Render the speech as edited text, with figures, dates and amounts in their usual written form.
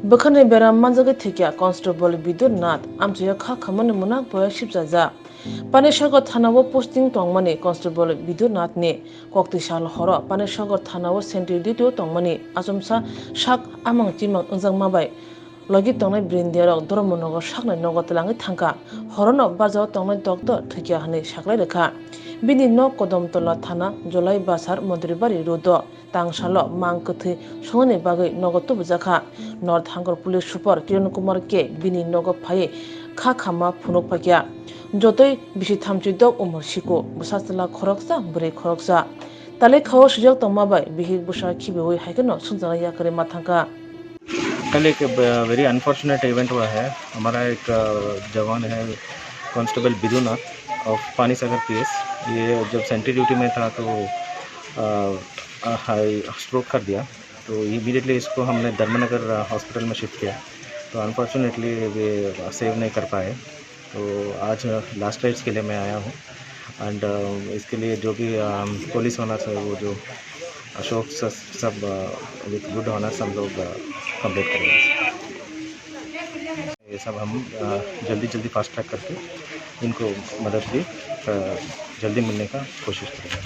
बखने बेराम मंजगे थिकिया कांस्टेबल बिदुनाथ आमचुया खा खमन मुनाक बया शिबजाजा पानेसागर थानाव पोस्टिंग तंगमनि कांस्टेबल बिदुनाथ ने कक्तिसाल हर पानेसागर थानाव सेंट्री ड्यूटी तंगमनि आसमसा साक आमंग चिमंग अंजां माबाय लगी तंगनाय ब्रिन्दियारक धर्मनगर साकनाय नगतलाङै थांखा हरन बाजाराव तंगनाय डक्टर थिकिया हनै साकलाय रेखा बिनि न कदमतला थाना जलाई बासार मन्दिरबारि रोड तांसाल मांग कथै संगनि बागै नगद बुजाखा north हांगर police super Kiran Kumar के बिनि नग फायै खा खामा फुनुक फाकिया जतै बिसि थामचि दक उमर सिको बुसासला खरकसा ब्रै खरकसा ताले खाव सुजक तंमाबाय बिहि बुसा खिबेवै हायकनो सुंजानाय याकरे माथांका। कल एक वेरी अनफॉर्चुनेट इवेंट हुआ है। हमारा एक जवान है कांस्टेबल बिदुनाथ ऑफ पानीसागर पीएस, ये जब सेंट्री ड्यूटी में था तो स्ट्रोक कर दिया, तो इमीडिएटली इसको हमने धर्मनगर हॉस्पिटल में शिफ्ट किया। तो अनफॉर्चुनेटली वे सेव नहीं कर पाए, तो आज लास्ट राइट्स के लिए मैं आया हूँ। एंड इसके लिए जो भी पुलिस ऑनर्स है वो जो अशोक सब विथ गुड ऑनर्स हम लोग कंप्लीट करेंगे। ये सब हम जल्दी फास्ट ट्रैक करके इनको मदद की जल्दी मिलने का कोशिश करेंगे।